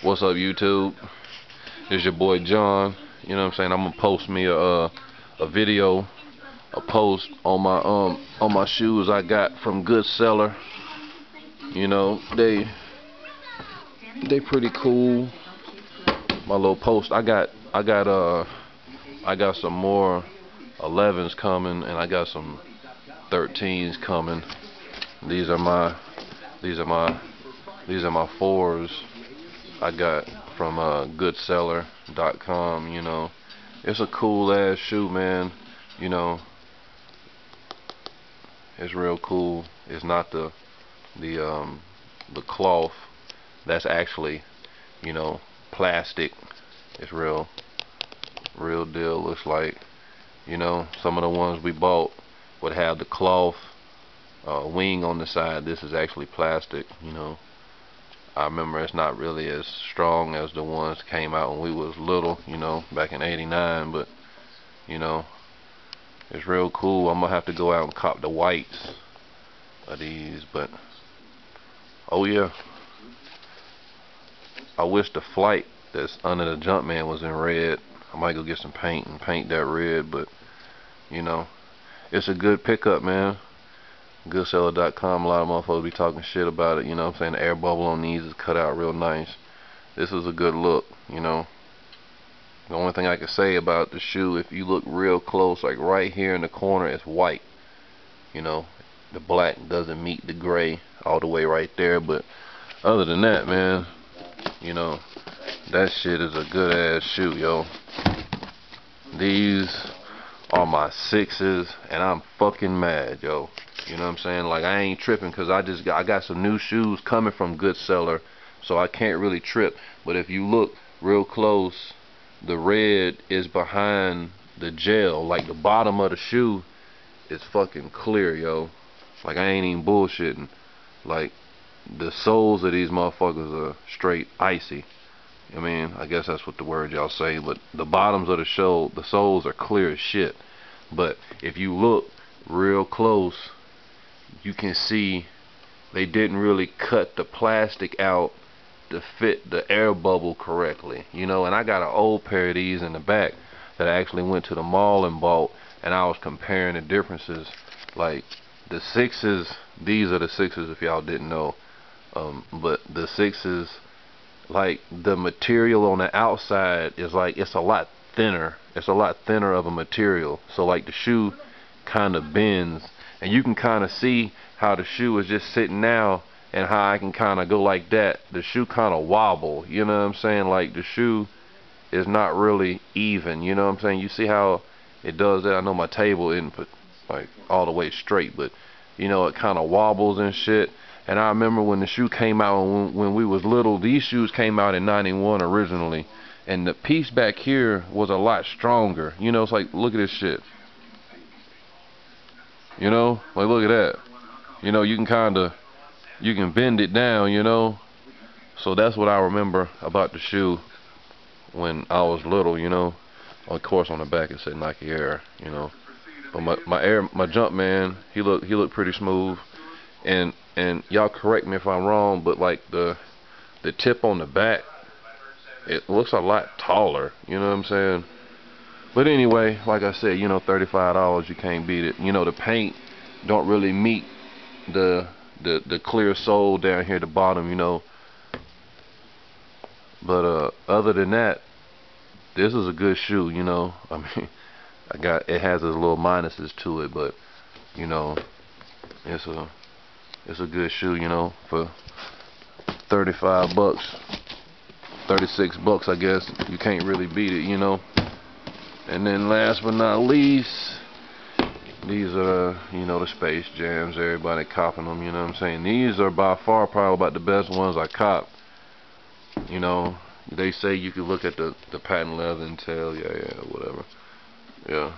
What's up, YouTube? It's your boy John. You know what I'm saying? I'm gonna post me a video, a post on my shoes I got from Goodseller. You know, they pretty cool. My little post. I got some more 11s coming, and I got some 13s coming. These are my 4s I got from Goodseller.com. You know, it's a cool ass shoe, man. You know, it's real cool. It's not the cloth. That's actually, you know, plastic. It's real deal. Looks like, you know, some of the ones we bought would have the cloth wing on the side. This is actually plastic. You know, I remember it's not really as strong as the ones that came out when we was little, you know, back in '89, but you know, it's real cool. I'm gonna have to go out and cop the whites of these, but oh yeah, I wish the flight that's under the Jumpman was in red. I might go get some paint and paint that red, but you know, it's a good pickup, man. Goodseller.com, a lot of motherfuckers be talking shit about it, you know what I'm saying? The air bubble on these is cut out real nice. This is a good look, you know. The only thing I can say about the shoe, if you look real close, like right here in the corner, it's white. You know, the black doesn't meet the gray all the way right there, but other than that, man, you know, that shit is a good ass shoe, yo. These are my 6s, and I'm fucking mad, yo. You know what I'm saying? Like, I ain't tripping because I got some new shoes coming from Goodseller, so I can't really trip. But if you look real close, the red is behind the gel. Like, the bottom of the shoe is fucking clear, yo. Like, I ain't even bullshitting. Like, the soles of these motherfuckers are straight icy. I mean, I guess that's what the word y'all say, but the bottoms of the soles are clear as shit. But if you look real close, you can see they didn't really cut the plastic out to fit the air bubble correctly, you know. And I got an old pair of these in the back that I actually went to the mall and bought, and I was comparing the differences. Like, the 6s, these are the 6s if y'all didn't know, but the 6s, like, the material on the outside is like, it's a lot thinner. It's a lot thinner of a material, so like the shoe kind of bends, and you can kind of see how the shoe is just sitting now, and how I can kind of go like that. The shoe kind of wobble, you know what I'm saying? Like, the shoe is not really even, you know what I'm saying? You see how it does that? I know my table isn't put like all the way straight, but you know, it kind of wobbles and shit. And I remember when the shoe came out, when we was little, these shoes came out in '91 originally, and the piece back here was a lot stronger. You know, it's like, look at this shit. You know, like, look at that. You know, you can bend it down, you know. So that's what I remember about the shoe when I was little, you know. Of course, on the back it said Nike Air, you know. But my Jumpman, he looked pretty smooth. And y'all correct me if I'm wrong, but like the tip on the back, it looks a lot taller, you know what I'm saying? But anyway, like I said, you know, $35, you can't beat it. You know, the paint don't really meet the clear sole down here at the bottom, you know. But other than that, this is a good shoe, you know. I mean, it has its little minuses to it, but you know, it's a good shoe, you know, for 35 bucks, 36 bucks, I guess. You can't really beat it, you know. And then last but not least, these are, you know, the Space Jams. Everybody copping them, you know what I'm saying? These are by far probably about the best ones I cop. You know, they say you can look at the patent leather and tell, yeah, whatever. Yeah.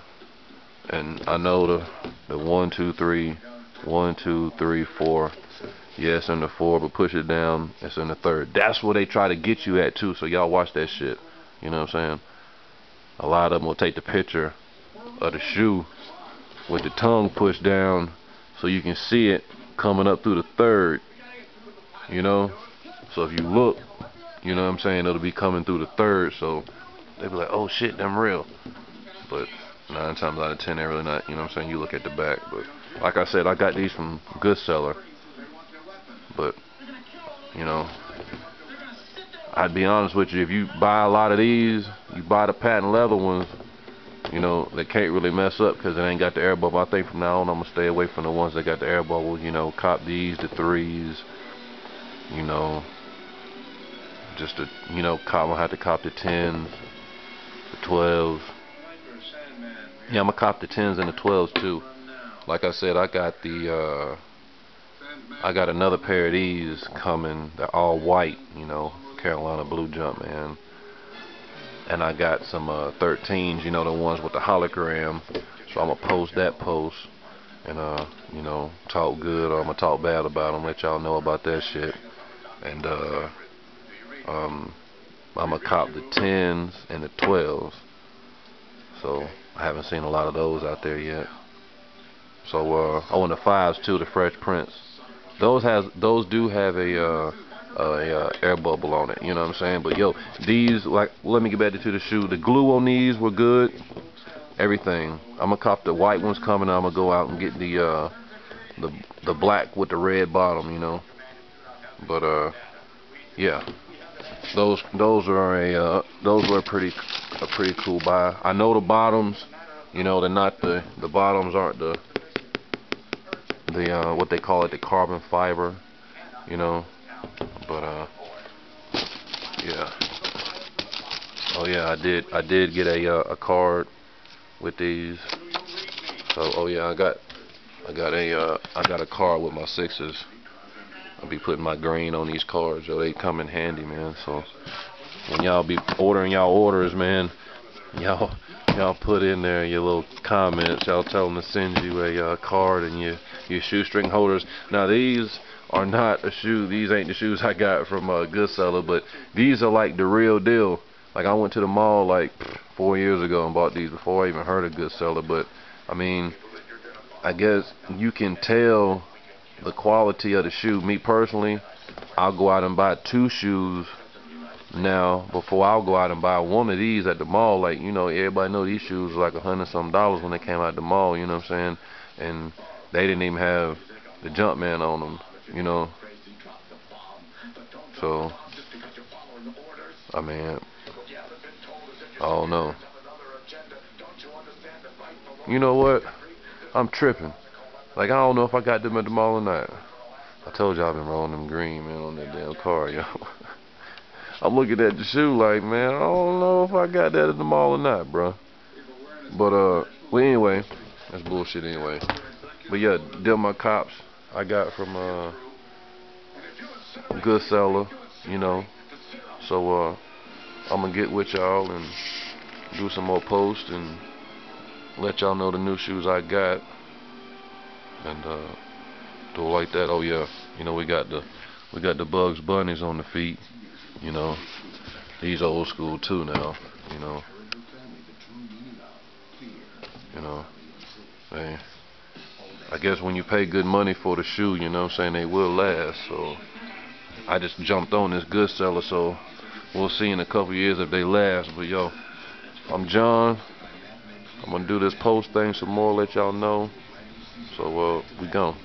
And I know the 1, 2, 3, 1, 2, 3, 4. Yeah, it's in the 4, but push it down, it's in the 3rd. That's where they try to get you at too, so y'all watch that shit. You know what I'm saying? A lot of them will take the picture of the shoe with the tongue pushed down so you can see it coming up through the 3rd. You know? So if you look, You know what I'm saying? It'll be coming through the third, so they be like, oh shit, them real. But 9 times out of 10, they're really not. You know what I'm saying? You look at the back, but like I said, I got these from Goodseller. But you know, I'd be honest with you, if you buy a lot of these, you buy the patent leather ones, you know, they can't really mess up because it ain't got the air bubble. I think from now on I'm gonna stay away from the ones that got the air bubble. You know, cop these, the 3s. You know, just to, you know, cop. I have to cop the 10s, the 12s. Yeah, I'm gonna cop the 10s and the 12s too. Like I said, I got another pair of these coming. They're all white, you know, Carolina blue Jumpman. And I got some 13s, you know, the ones with the hologram. So I'm gonna post that post and you know, talk good or I'm gonna talk bad about them, let y'all know about that shit. And I'm gonna cop the 10s and the 12s. So I haven't seen a lot of those out there yet. So oh, and the 5s too, the Fresh Prince. Those do have a air bubble on it, you know what I'm saying? But yo, these, like, let me get back to the shoe. The glue on these were good. Everything. I'm gonna cop the white ones coming. I'm gonna go out and get the black with the red bottom, you know. But yeah, those were a pretty cool buy. I know the bottoms, you know, they're not the bottoms aren't the what they call it, the carbon fiber, you know. But yeah. Oh yeah, I did get a card with these. So oh yeah, I got a card with my 6s. I'll be putting my green on these cards, yo. They come in handy, man. So when y'all be ordering y'all orders, man, y'all put in there your little comments. Y'all tell them to send you a card and your shoestring holders. Now these are not a shoe. These ain't the shoes I got from Goodseller, but these are like the real deal. Like I went to the mall like 4 years ago and bought these before I even heard of Goodseller. But I mean, I guess you can tell the quality of the shoe. Me personally, I'll go out and buy 2 shoes now before I'll go out and buy one of these at the mall. Like, you know, everybody know these shoes were like $100-something when they came out the mall, you know what I'm saying? And they didn't even have the Jumpman on them, you know. So I mean, I don't know. You know what? I'm tripping. Like, I don't know if I got them at the mall or not. I told y'all I've been rolling them green, man, on that damn car, yo. I'm looking at the shoe like, man, I don't know if I got that at the mall or not, bro. But well, anyway, that's bullshit anyway. But yeah, them my cops I got from Goodseller, you know. So I'm gonna get with y'all and do some more posts and let y'all know the new shoes I got. And do it like that. Oh yeah, you know, we got the Bugs Bunnies on the feet, you know. These old school too now, you know. Hey, I guess when you pay good money for the shoe, you know what I'm saying, they will last. So I just jumped on this Goodseller, so we'll see in a couple years if they last. But yo, I'm John. I'm gonna do this post thing some more, let y'all know. So we gone.